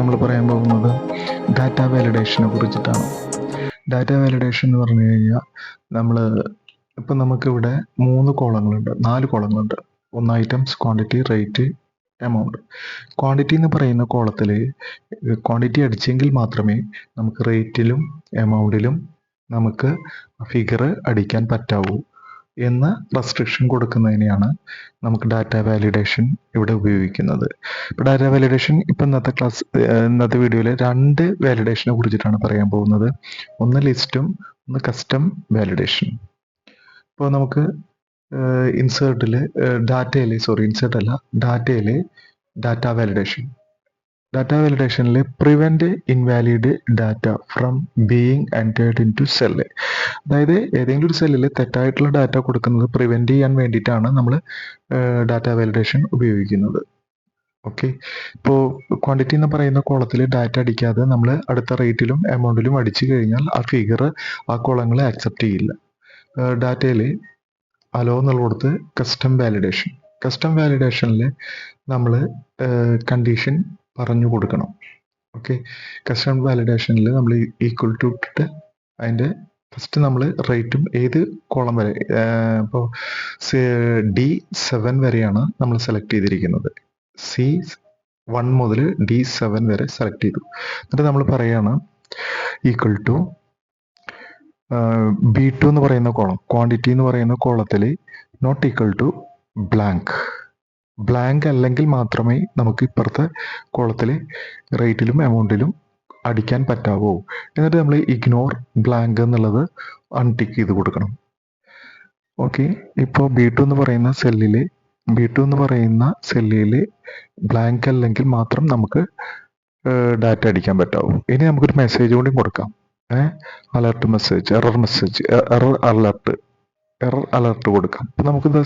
നമ്മൾ പറയാൻ പോകുന്നത് ഡാറ്റ വാലിഡേഷനെ കുറിച്ചിട്ടാണ്. ഡാറ്റ വാലിഡേഷൻ എന്ന് പറഞ്ഞു കഴിഞ്ഞാൽ നമുക്കിവിടെ 4 കോളങ്ങളുണ്ട്. ഒന്ന് items, quantity, rate, amount. Quantity എന്ന് പറയുന്ന കോളത്തിൽ ക്വാണ്ടിറ്റി അടിച്ചെങ്കിൽ മാത്രമേ നമുക്ക് റേറ്റിലും എമൗണ്ടിലും നമുക്ക് ഫിഗർ അടിക്കാൻ പറ്റാവൂ എന്ന റെസ്ട്രിക്ഷൻ കൊടുക്കുന്നതിനെയാണ് നമുക്ക് ഡാറ്റ വാലിഡേഷൻ ഇവിടെ ഉപയോഗിക്കുന്നത്. ഇപ്പോൾ ഡാറ്റ വാലിഡേഷൻ ഇന്നത്തെ വീഡിയോയിൽ 2 വാലിഡേഷനെ കുറിച്ചിട്ടാണ് പറയാൻ പോകുന്നത്. ഒന്ന് ലിസ്റ്റും ഒന്ന് കസ്റ്റം വാലിഡേഷൻ. ഇപ്പോൾ നമുക്ക് ഡാറ്റ വാലിഡേഷനിൽ prevent invalid data from being entered in to cell. അതായത് ഏതെങ്കിലും ഒരു സെല്ലിൽ തെറ്റായിട്ടുള്ള ഡാറ്റ കൊടുക്കുന്നത് പ്രിവെന്റ് ചെയ്യാൻ വേണ്ടിയിട്ടാണ് നമ്മൾ ഡാറ്റ വാലിഡേഷൻ ഉപയോഗിക്കുന്നത്. ഓക്കെ, ഇപ്പോൾ ക്വാണ്ടിറ്റി എന്ന് പറയുന്ന കോളത്തിൽ ഡാറ്റ അടിക്കാതെ നമ്മൾ അടുത്ത റേറ്റിലും എമൗണ്ടിലും അടിച്ചു കഴിഞ്ഞാൽ ആ ഫിഗർ ആ കോളങ്ങളെ ആക്സെപ്റ്റ് ചെയ്യില്ല. ഡാറ്റയിൽ അലോ എന്നുള്ളടത്ത് കസ്റ്റം വാലിഡേഷനിൽ നമ്മൾ കണ്ടീഷൻ പറഞ്ഞു കൊടുക്കണം. ഓക്കെ, കസ്റ്റം വാലിഡേഷനിൽ നമ്മൾ ഈക്വൽ ടു ഇട്ടിട്ട് അതിൻ്റെ ഫസ്റ്റ് നമ്മൾ റേറ്റും ഏത് കോളം വരെ, ഇപ്പോൾ D7 വരെയാണ് നമ്മൾ സെലക്ട് ചെയ്തിരിക്കുന്നത്. C1 മുതൽ D7 വരെ സെലക്ട് ചെയ്തു. എന്നിട്ട് നമ്മൾ പറയാണ് ഈക്വൽ ടു B2 എന്ന് പറയുന്ന കോളം, ക്വാണ്ടിറ്റി എന്ന് പറയുന്ന കോളത്തിൽ നോട്ട് ഈക്വൽ ടു ബ്ലാങ്ക് അല്ലെങ്കിൽ മാത്രമേ നമുക്ക് ഇപ്പുറത്തെ കോളത്തിൽ റേറ്റിലും എമൗണ്ടിലും അടിക്കാൻ പറ്റാവൂ. എന്നിട്ട് നമ്മൾ ഇഗ്നോർ ബ്ലാങ്ക് എന്നുള്ളത് അൺടിക്ക് ചെയ്ത് കൊടുക്കണം. ഓക്കെ, ഇപ്പോൾ B2 എന്ന് പറയുന്ന സെല്ലിൽ ബ്ലാങ്ക് അല്ലെങ്കിൽ മാത്രം നമുക്ക് ഡാറ്റ അടിക്കാൻ പറ്റാവൂ. ഇനി നമുക്കൊരു മെസ്സേജ് കൂടി കൊടുക്കാം. എറർ അലർട്ട് കൊടുക്കാം. അപ്പോൾ നമുക്കിത്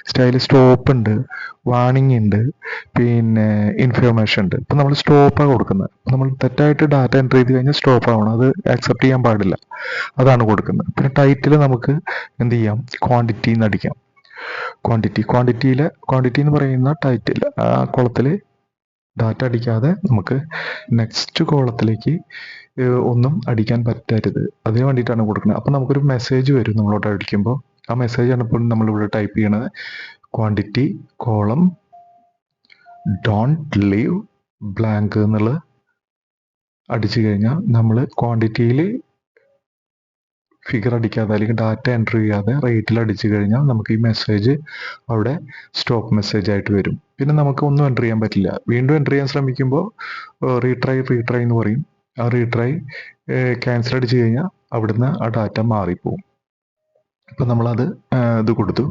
സ്റ്റൈല് സ്റ്റോപ്പ് ഉണ്ട്, വാണിംഗ് ഉണ്ട്, പിന്നെ ഇൻഫർമേഷൻ ഉണ്ട്. ഇപ്പം നമ്മൾ സ്റ്റോപ്പാണ് കൊടുക്കുന്നത്. നമ്മൾ തെറ്റായിട്ട് ഡാറ്റ എൻ്റർ ചെയ്ത് കഴിഞ്ഞാൽ സ്റ്റോപ്പ് ആവണം, അത് ആക്സെപ്റ്റ് ചെയ്യാൻ പാടില്ല, അതാണ് കൊടുക്കുന്നത്. പിന്നെ ടൈറ്റിൽ നമുക്ക് എന്ത് ചെയ്യാം, ക്വാണ്ടിറ്റി എന്ന് അടിക്കാം. ക്വാണ്ടിറ്റി എന്ന് പറയുന്ന ടൈറ്റിൽ ആ കോളത്തിൽ ഡാറ്റ അടിക്കാതെ നമുക്ക് നെക്സ്റ്റ് കോളത്തിലേക്ക് ഒന്നും അടിക്കാൻ പറ്റരുത്, അതിന് വേണ്ടിയിട്ടാണ് കൊടുക്കുന്നത്. അപ്പം നമുക്കൊരു മെസ്സേജ് വരും നമ്മളോട് അടിക്കുമ്പോൾ. ആ മെസ്സേജാണ് ഇപ്പോൾ നമ്മളിവിടെ ടൈപ്പ് ചെയ്യണത്. Quantity column don't leave blank എന്നുള്ളത് അടിച്ചു കഴിഞ്ഞാൽ നമ്മൾ ക്വാണ്ടിറ്റിയിൽ ഫിഗർ അടിക്കാതെ അല്ലെങ്കിൽ ഡാറ്റ എൻ്റർ ചെയ്യാതെ റേറ്റിൽ അടിച്ചു കഴിഞ്ഞാൽ നമുക്ക് ഈ മെസ്സേജ് അവിടെ സ്റ്റോപ്പ് മെസ്സേജ് ആയിട്ട് വരും. പിന്നെ നമുക്ക് ഒന്നും എൻ്റർ ചെയ്യാൻ പറ്റില്ല. വീണ്ടും എൻ്റർ ചെയ്യാൻ ശ്രമിക്കുമ്പോൾ റീട്രൈ എന്ന് പറയും. ആ റീട്രൈ ക്യാൻസൽ അടിച്ചു കഴിഞ്ഞാൽ അവിടുന്ന് ആ ഡാറ്റ മാറിപ്പോവും. ഇപ്പം നമ്മളത് കൊടുത്തു,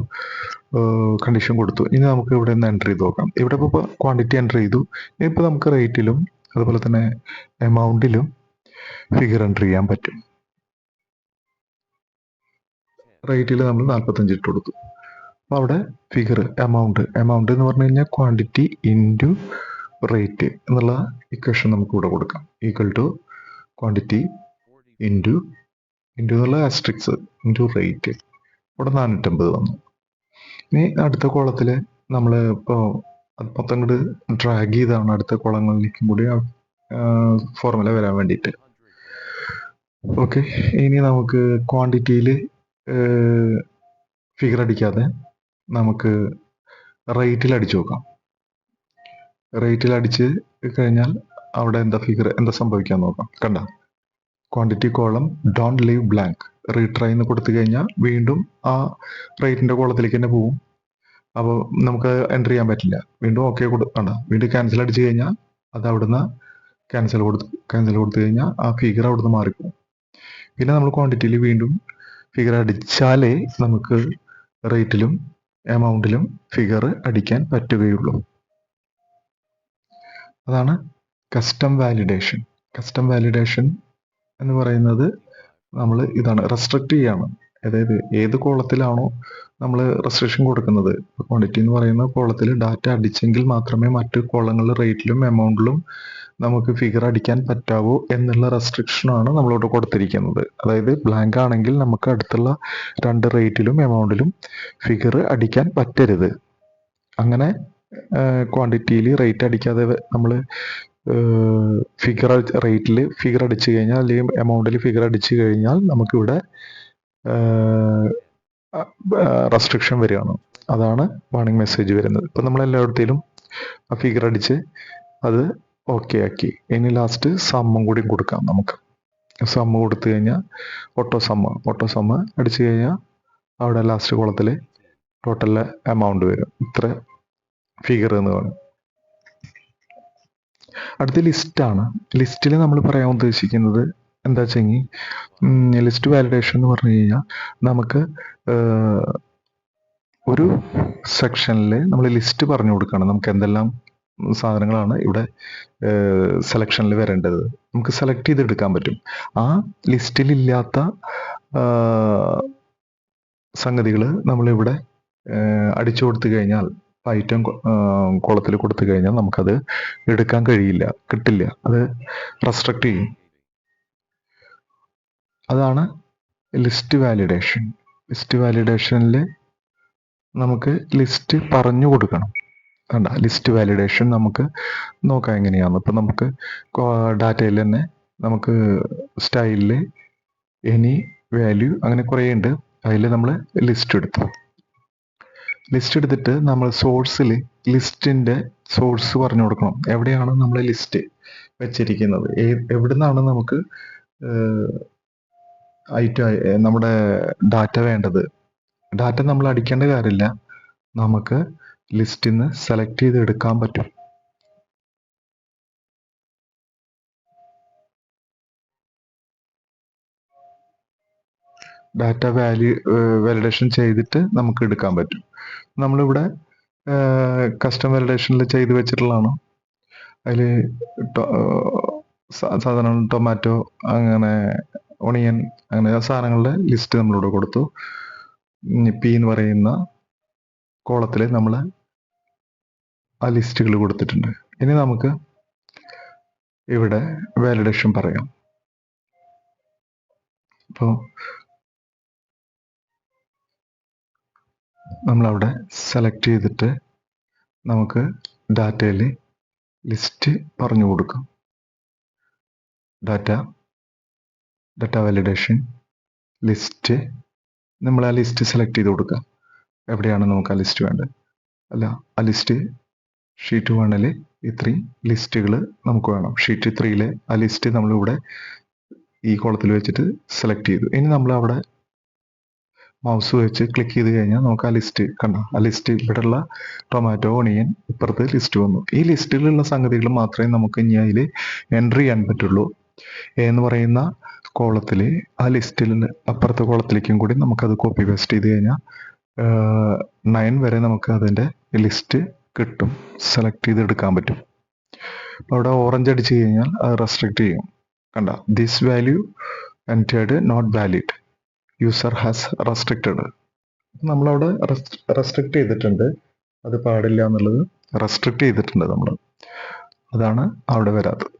കണ്ടീഷൻ കൊടുത്തു. ഇനി നമുക്ക് ഇവിടെ നിന്ന് എൻ്റർ ചെയ്ത് നോക്കാം. ഇവിടെ ഇപ്പോൾ ക്വാണ്ടിറ്റി എൻ്റർ ചെയ്തു. ഇപ്പോൾ നമുക്ക് റേറ്റിലും അതുപോലെ തന്നെ എമൗണ്ടിലും ഫിഗർ എൻ്റർ ചെയ്യാൻ പറ്റും. റേറ്റിൽ നമ്മൾ 45 ഇട്ട് കൊടുത്തു. അപ്പോൾ അവിടെ ഫിഗർ എമൗണ്ട് എന്ന് പറഞ്ഞു കഴിഞ്ഞാൽ ക്വാണ്ടിറ്റി ഇൻറ്റു റേറ്റ് എന്നുള്ള ഇക്വേഷൻ നമുക്ക് ഇവിടെ കൊടുക്കാം. ഈക്വൽ ടു ക്വാണ്ടിറ്റി ഇൻറ്റു എന്നുള്ള ആസ്ട്രിക്സ് ഇൻറ്റു റേറ്റ്. ഇവിടെ 450 വന്നു. ഇനി അടുത്ത കോളത്തിൽ നമ്മൾ ഇപ്പോൾ മൊത്തം കൂടി ഡ്രാഗ് ചെയ്താണ് അടുത്ത കോളങ്ങളിലേക്കും കൂടി ഫോർമുല വരാൻ വേണ്ടിയിട്ട്. ഓക്കെ, ഇനി നമുക്ക് ക്വാണ്ടിറ്റിയിൽ ഫിഗർ അടിക്കാതെ നമുക്ക് റേറ്റിൽ അടിച്ചു നോക്കാം. റേറ്റിൽ അടിച്ച് കഴിഞ്ഞാൽ അവിടെ എന്താ സംഭവിക്കാൻ നോക്കാം. കണ്ട, quantity column don't leave blank, retry എന്ന് കൊടുത്തു കഴിഞ്ഞാൽ വീണ്ടും ആ റേറ്റിന്റെ കോളത്തിലേക്ക് തന്നെ പോവും. അപ്പോൾ നമുക്ക് എൻ്റർ ചെയ്യാൻ പറ്റില്ല. വീണ്ടും ഓക്കെ കണ്ട, വീണ്ടും ക്യാൻസൽ അടിച്ചു കഴിഞ്ഞാൽ അത് അവിടുന്ന് ക്യാൻസൽ കൊടുത്തു കഴിഞ്ഞാൽ ആ ഫിഗർ അവിടുന്ന് മാറിപ്പോവും. പിന്നെ നമ്മൾ ക്വാണ്ടിറ്റിയിൽ വീണ്ടും ഫിഗർ അടിച്ചാലേ നമുക്ക് റേറ്റിലും എമൗണ്ടിലും ഫിഗർ അടിക്കാൻ പറ്റുകയുള്ളൂ. അതാണ് കസ്റ്റം വാലിഡേഷൻ എന്ന് പറയുന്നത്. നമ്മൾ ഇതാണ് റെസ്ട്രിക്റ്റ് ചെയ്യാണ്. അതായത് ഏത് കോളത്തിലാണോ നമ്മൾ റെസ്ട്രിക്ഷൻ കൊടുക്കുന്നത്, ക്വാണ്ടിറ്റി എന്ന് പറയുന്ന കോളത്തിൽ ഡാറ്റ അടിച്ചെങ്കിൽ മാത്രമേ മറ്റു കോളങ്ങളിൽ റേറ്റിലും എമൗണ്ടിലും നമുക്ക് ഫിഗർ അടിക്കാൻ പറ്റാവൂ എന്നുള്ള റെസ്ട്രിക്ഷനാണ് നമ്മളോട് കൊടുത്തിരിക്കുന്നത്. അതായത് ബ്ലാങ്ക് ആണെങ്കിൽ നമുക്ക് അടുത്തുള്ള 2 റേറ്റിലും എമൗണ്ടിലും ഫിഗർ അടിക്കാൻ പറ്റരുത്. അങ്ങനെ ക്വാണ്ടിറ്റിയിൽ റേറ്റ് അടിക്കാതെ നമ്മൾ ഫിഗർ റേറ്റിൽ ഫിഗർ അടിച്ചു കഴിഞ്ഞാൽ അല്ലെങ്കിൽ എമൗണ്ടിൽ ഫിഗർ അടിച്ചു കഴിഞ്ഞാൽ നമുക്കിവിടെ റെസ്ട്രിക്ഷൻ വരികയാണ്. അതാണ് വാർണിംഗ് മെസ്സേജ് വരുന്നത്. ഇപ്പം നമ്മൾ എല്ലായിടത്തിലും ആ ഫിഗർ അടിച്ച് അത് ഓക്കെ ആക്കി. ഇനി ലാസ്റ്റ് സമ്മും കൂടി കൊടുക്കാം നമുക്ക്. സമ്മ് കൊടുത്തു കഴിഞ്ഞാൽ ഓട്ടോ സമ്മ് അടിച്ചു കഴിഞ്ഞാൽ അവിടെ ലാസ്റ്റ് കോളത്തിൽ ടോട്ടൽ എമൗണ്ട് വരും. ഇത്ര ഫിഗർ എന്ന് പറയും. അടുത്ത ലിസ്റ്റാണ്. ലിസ്റ്റിൽ നമ്മൾ പറയാൻ ഉദ്ദേശിക്കുന്നത് എന്താ വെച്ചെങ്കിൽ, ലിസ്റ്റ് വാലിഡേഷൻ എന്ന് പറഞ്ഞു കഴിഞ്ഞാൽ നമുക്ക് ഒരു സെക്ഷനിൽ നമ്മൾ ലിസ്റ്റ് പറഞ്ഞു കൊടുക്കുകയാണ്. നമുക്ക് എന്തെല്ലാം സാധനങ്ങളാണ് ഇവിടെ സെലക്ഷനിൽ വരേണ്ടത്. നമുക്ക് സെലക്ട് ചെയ്തെടുക്കാൻ പറ്റും. ആ ലിസ്റ്റിലില്ലാത്ത സംഗതികൾ നമ്മളിവിടെ അടിച്ചു കൊടുത്തു കഴിഞ്ഞാൽ, ഐറ്റം കോളത്തിൽ കൊടുത്തു കഴിഞ്ഞാൽ നമുക്കത് എടുക്കാൻ കഴിയില്ല, കിട്ടില്ല, അത് റെസ്ട്രിക്ട് ചെയ്യും. അതാണ് ലിസ്റ്റ് വാലിഡേഷൻ. ലിസ്റ്റ് വാലിഡേഷനിൽ നമുക്ക് ലിസ്റ്റ് പറഞ്ഞു കൊടുക്കണം. കണ്ട, ലിസ്റ്റ് വാലിഡേഷൻ നമുക്ക് നോക്കാം എങ്ങനെയാണ്. ഇപ്പം നമുക്ക് ഡാറ്റയിൽ തന്നെ നമുക്ക് സ്റ്റൈലിൽ എനി വാല്യൂ അങ്ങനെ കുറേ ഉണ്ട്. അതിൽ നമ്മൾ ലിസ്റ്റ് എടുത്തു. ലിസ്റ്റ് എടുത്തിട്ട് നമ്മൾ സോഴ്സിൽ ലിസ്റ്റിൻ്റെ സോഴ്സ് പറഞ്ഞു കൊടുക്കണം. എവിടെയാണ് നമ്മൾ ലിസ്റ്റ് വെച്ചിരിക്കുന്നത്, എവിടെ നിന്നാണ് നമുക്ക് നമ്മുടെ ഡാറ്റ വേണ്ടത്. ഡാറ്റ നമ്മൾ അടിക്കേണ്ട കാര്യമില്ല, നമുക്ക് ലിസ്റ്റിൽ നിന്ന് സെലക്ട് ചെയ്ത് എടുക്കാൻ പറ്റും. ഡാറ്റ വാലിഡേഷൻ ചെയ്തിട്ട് നമുക്ക് എടുക്കാൻ പറ്റും. നമ്മളിവിടെ കസ്റ്റം വാലിഡേഷനിൽ ചെയ്ത് വെച്ചിട്ടുള്ളതാണ്. അതിൽ സാധാരണ ടൊമാറ്റോ, അങ്ങനെ ഒണിയൻ, അങ്ങനെ സാധനങ്ങളുടെ ലിസ്റ്റ് നമ്മളിവിടെ കൊടുത്തു. പി എന്ന് പറയുന്ന കോളത്തിൽ നമ്മൾ ആ ലിസ്റ്റുകൾ കൊടുത്തിട്ടുണ്ട്. ഇനി നമുക്ക് ഇവിടെ വാലിഡേഷൻ പറയാം. അപ്പോൾ നമ്മളവിടെ സെലക്ട് ചെയ്തിട്ട് നമുക്ക് ഡാറ്റയിൽ ലിസ്റ്റ് പറഞ്ഞു കൊടുക്കാം. ഡാറ്റ വാലിഡേഷൻ ലിസ്റ്റ്, നമ്മൾ ആ ലിസ്റ്റ് സെലക്ട് ചെയ്ത് കൊടുക്കുക. എവിടെയാണ് നമുക്ക് ആ ലിസ്റ്റ് വേണ്ടത്. അല്ല, ആ ലിസ്റ്റ് ഷീറ്റ് 1 ഇത്രയും ലിസ്റ്റുകൾ നമുക്ക് വേണം. ഷീറ്റ് 3 ആ ലിസ്റ്റ് നമ്മളിവിടെ ഈ കോളത്തിൽ വെച്ചിട്ട് സെലക്ട് ചെയ്തു. ഇനി നമ്മൾ അവിടെ മൗസ് വെച്ച് ക്ലിക്ക് ചെയ്ത് കഴിഞ്ഞാൽ നമുക്ക് ആ ലിസ്റ്റ് കണ്ട, ആ ലിസ്റ്റ് ഇവിടെയുള്ള ടൊമാറ്റോ, ഒണിയൻ, ഇപ്പുറത്ത് ലിസ്റ്റ് വന്നു. ഈ ലിസ്റ്റിലുള്ള സംഗതികൾ മാത്രമേ നമുക്ക് ഇനി അതിൽ എൻട്രി ചെയ്യാൻ പറ്റുള്ളൂ. എന്ന് പറയുന്ന കോളത്തിൽ ആ ലിസ്റ്റിൽ അപ്പുറത്തെ കോളത്തിലേക്കും കൂടി നമുക്കത് കോപ്പി പേസ്റ്റ് ചെയ്ത് കഴിഞ്ഞാൽ 9 വരെ നമുക്ക് അതിൻ്റെ ലിസ്റ്റ് കിട്ടും, സെലക്ട് ചെയ്ത് എടുക്കാൻ പറ്റും. അപ്പോൾ അവിടെ ഓറഞ്ച് അടിച്ചു കഴിഞ്ഞാൽ അത് റെസ്ട്രിക്ട് ചെയ്യും. കണ്ട, this value entered not valid, user has restricted. നമ്മളവിടെ റെസ്ട്രിക്ട് ചെയ്തിട്ടുണ്ട്, അത് പാടില്ല എന്നുള്ളത് റെസ്ട്രിക്ട് ചെയ്തിട്ടുണ്ട് നമ്മൾ. അതാണ് അവിടെ വരാത്തത്.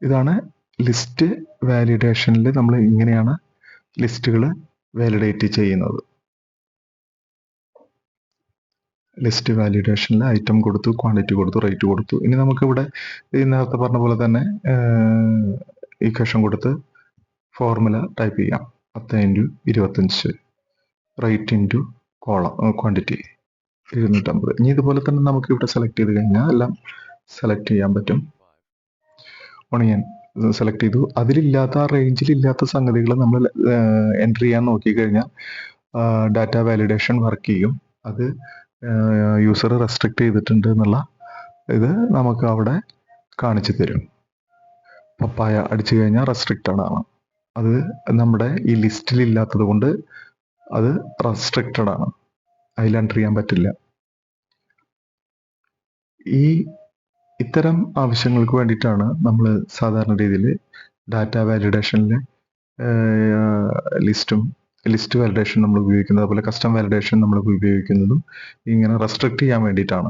ഇതാണ് ലിസ്റ്റ് വാലിഡേഷനിൽ നമ്മൾ ഇങ്ങനെയാണ് ലിസ്റ്റുകൾ വാലിഡേറ്റ് ചെയ്യുന്നത്. ലിസ്റ്റ് വാലിഡേഷനിൽ ഐറ്റം കൊടുത്തു, ക്വാണ്ടിറ്റി കൊടുത്തു, റേറ്റ് കൊടുത്തു. ഇനി നമുക്കിവിടെ ഈ നേരത്തെ പറഞ്ഞ പോലെ തന്നെ ഇക്വേഷൻ കൊടുത്ത് ഫോർമുല ടൈപ്പ് ചെയ്യാം. 10 × 25 റേറ്റ് ഇൻറ്റു ക്വാണ്ടിറ്റി 250. ഇനി ഇതുപോലെ തന്നെ നമുക്ക് ഇവിടെ സെലക്ട് ചെയ്ത് കഴിഞ്ഞാൽ എല്ലാം സെലക്ട് ചെയ്യാൻ പറ്റും. ഒണിയൻ സെലക്ട് ചെയ്തു. അതിലില്ലാത്ത, ആ റേഞ്ചിലില്ലാത്ത സംഗതികൾ നമ്മൾ എൻട്രി ചെയ്യാൻ നോക്കിക്കഴിഞ്ഞാൽ ഡാറ്റ വാലിഡേഷൻ വർക്ക് ചെയ്യും. അത് യൂസർ റെസ്ട്രിക്ട് ചെയ്തിട്ടുണ്ട് എന്നുള്ള ഇത് നമുക്ക് അവിടെ കാണിച്ചു തരും. പപ്പായ അടിച്ചു കഴിഞ്ഞാൽ റെസ്ട്രിക്റ്റഡ് ആണ്. അത് നമ്മുടെ ഈ ലിസ്റ്റിൽ ഇല്ലാത്തത് കൊണ്ട് അത് റെസ്ട്രിക്റ്റഡ് ആണ്, അതിൽ എൻട്രി ചെയ്യാൻ പറ്റില്ല. ഇത്തരം ആവശ്യങ്ങൾക്ക് വേണ്ടിയിട്ടാണ് നമ്മൾ സാധാരണ രീതിയിൽ ഡാറ്റ വാലിഡേഷനിൽ ലിസ്റ്റ് വാലിഡേഷൻ നമ്മൾ ഉപയോഗിക്കുന്നത്. അതുപോലെ കസ്റ്റം വാലിഡേഷൻ നമ്മൾ ഉപയോഗിക്കുന്നതും ഇങ്ങനെ റെസ്ട്രിക്ട് ചെയ്യാൻ വേണ്ടിയിട്ടാണ്.